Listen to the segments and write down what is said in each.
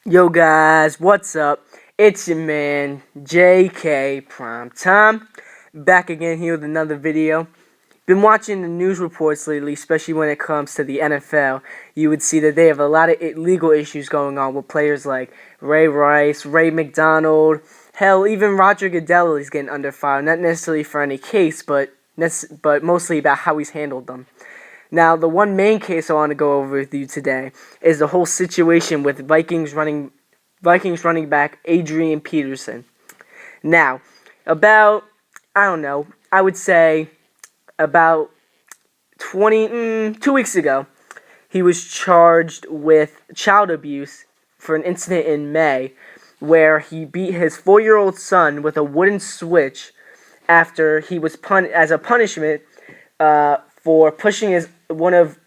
Yo guys, what's up? It's your man JK Prime Time, back again here with another video. Been watching the news reports lately, especially when it comes to the NFL. You would see that they have a lot of legal issues going on with players like Ray Rice, Ray McDonald, hell, even Roger Goodell is getting under fire. Not necessarily for any case, but mostly about how he's handled them. Now, the one main case I want to go over with you today is the whole situation with Vikings running back Adrian Peterson. Now, about I don't know, I would say about 2 weeks ago, he was charged with child abuse for an incident in May where he beat his 4-year-old son with a wooden switch after he was as a punishment for pushing one of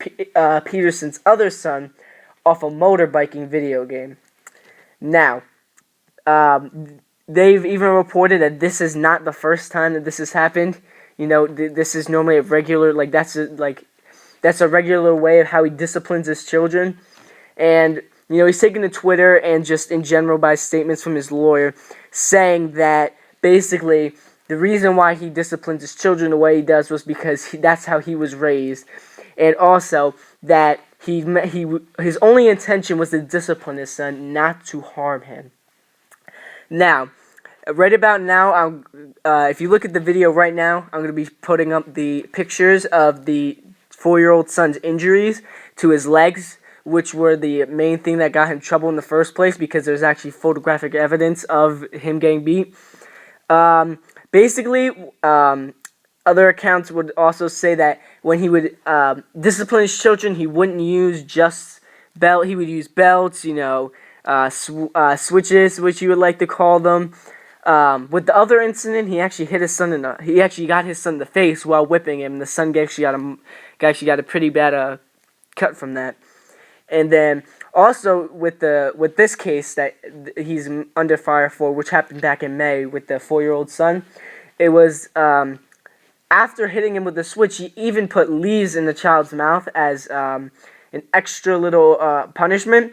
Peterson's other son off a motorbiking video game. Now, they've even reported that this is not the first time that this has happened. You know, this is normally a regular, that's a regular way of how he disciplines his children. And, he's taken to Twitter and just in general by statements from his lawyer saying that basically the reason why he disciplines his children the way he does was because that's how he was raised. And also that his only intention was to discipline his son, not to harm him. Now, right about now, if you look at the video right now, I'm going to be putting up the pictures of the 4-year-old son's injuries to his legs, which were the main thing that got him in trouble in the first place because there's actually photographic evidence of him getting beat. Basically, other accounts would also say that when he would discipline his children, he wouldn't use just belt. He would use belts, switches, which you would like to call them. With the other incident, he actually hit his son he actually got his son in the face while whipping him. The son actually got a pretty bad cut from that. And then also with this case that he's under fire for, which happened back in May with the 4-year-old son, it was after hitting him with the switch, he even put leaves in the child's mouth as an extra little punishment.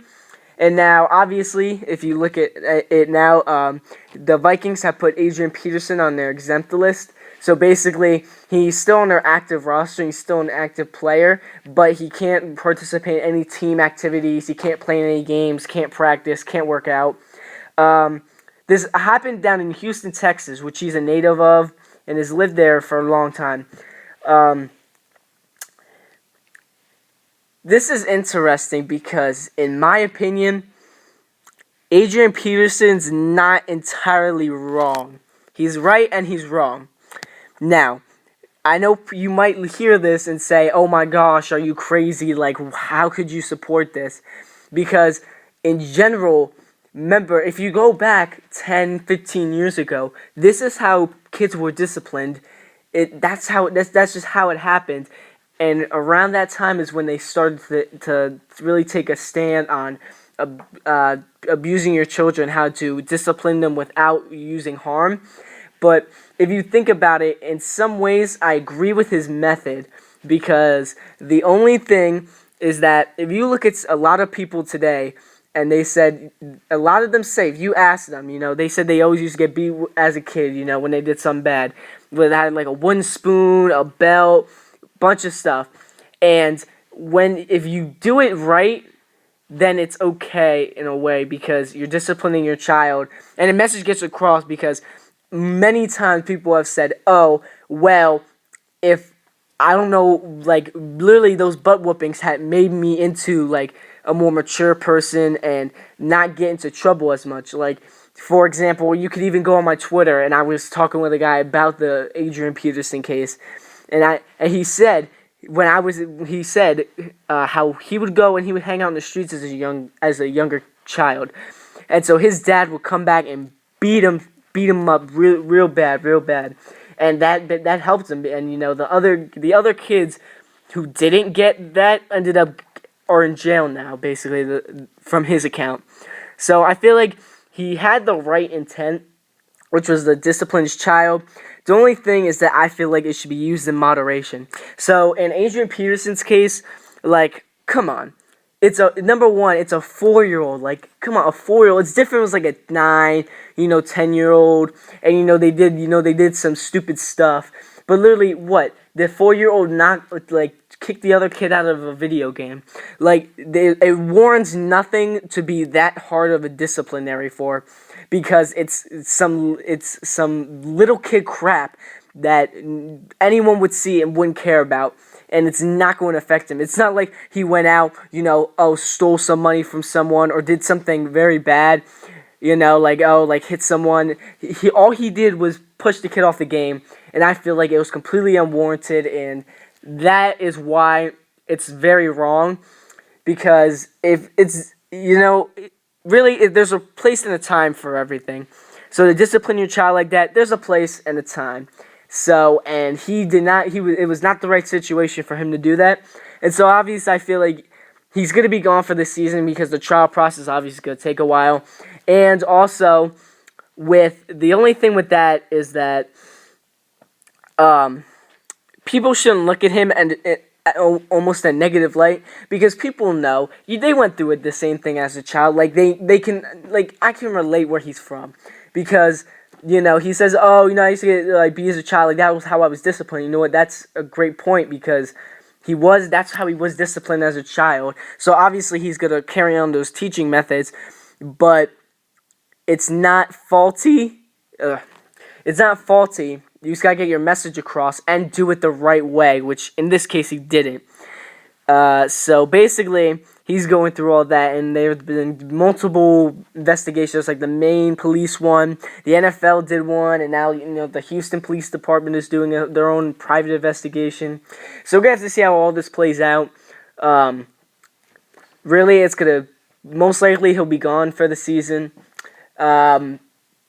And now, obviously, if you look at it now, the Vikings have put Adrian Peterson on their exempt list. So basically, he's still on their active roster. He's still an active player, but he can't participate in any team activities. He can't play in any games, can't practice, can't work out. This happened down in Houston, Texas, which he's a native of and has lived there for a long time. This is interesting because, in my opinion, Adrian Peterson's not entirely wrong. He's right and he's wrong. Now, I know you might hear this and say, oh my gosh, are you crazy? Like, how could you support this? Because, in general, remember, if you go back 10, 15 years ago, this is how kids were disciplined. That's just how it happened. And around that time is when they started to really take a stand on abusing your children, how to discipline them without using harm. But if you think about it, in some ways, I agree with his method, because the only thing is that if you look at a lot of people today, and they said, a lot of them say, if you ask them, they said they always used to get beat as a kid, when they did something bad. Where they had like a wooden spoon, a belt, bunch of stuff. And if you do it right, then it's okay in a way because you're disciplining your child. And the message gets across because many times people have said, oh, well, if, I don't know, like, literally those butt whoopings had made me into, like, a more mature person and not get into trouble as much. Like, for example, you could even go on my Twitter, and I was talking with a guy about the Adrian Peterson case, and he said, how he would go and he would hang out in the streets as a younger child, and so his dad would come back and beat him up real bad, and that helped him. And the other kids who didn't get that are in jail now, basically from his account. So I feel like he had the right intent, which was to discipline his child. The only thing is that I feel like it should be used in moderation. So in Adrian Peterson's case, like, come on. it's a number one. It's a 4-year-old. Like, come on, a 4-year-old. It's different. It was like a 9, 10-year-old, and they did some stupid stuff. But literally, what the 4-year-old kicked the other kid out of a video game. Like, it warrants nothing to be that hard of a disciplinary for, because it's some little kid crap that anyone would see and wouldn't care about, and it's not going to affect him. It's not like he went out, stole some money from someone or did something very bad, hit someone. All he did was push the kid off the game, and I feel like it was completely unwarranted, and that is why it's very wrong, because if it's, really, there's a place and a time for everything. So to discipline your child like that, there's a place and a time. So, and it was not the right situation for him to do that. And so obviously I feel like he's going to be gone for the season, because the trial process obviously is going to take a while. And also, the only thing with that is that people shouldn't look at him and almost a negative light, because people know they went through the same thing as a child. Like, they can, like, I can relate where he's from, because he says, oh, I used to get beat as a child. Like, that was how I was disciplined. You know what? That's a great point, because that's how he was disciplined as a child. So obviously he's gonna carry on those teaching methods, but it's not faulty. It's not faulty. You just gotta get your message across and do it the right way, which in this case he didn't. So basically, he's going through all that, and there have been multiple investigations, like the Maine police one, the NFL did one, and now the Houston Police Department is doing their own private investigation. So we're gonna have to see how all this plays out. Really, it's gonna most likely he'll be gone for the season.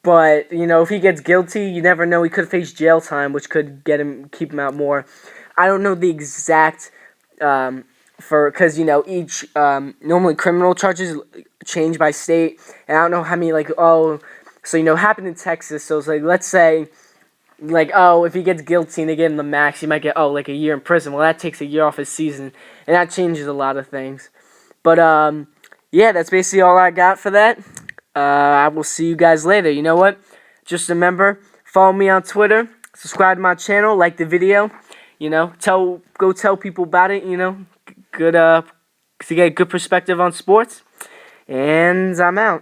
But if he gets guilty, you never know. He could face jail time, which could keep him out more. I don't know the exact. Because each normally criminal charges change by state, and I don't know how many happened in Texas. So it's like, let's say, if he gets guilty and they give him the max, he might get a year in prison. Well, that takes a year off his season, and that changes a lot of things. But yeah, that's basically all I got for that. I will see you guys later. You know what? Just remember, follow me on Twitter, subscribe to my channel, like the video. Go tell people about it. Good to get a good perspective on sports. And I'm out.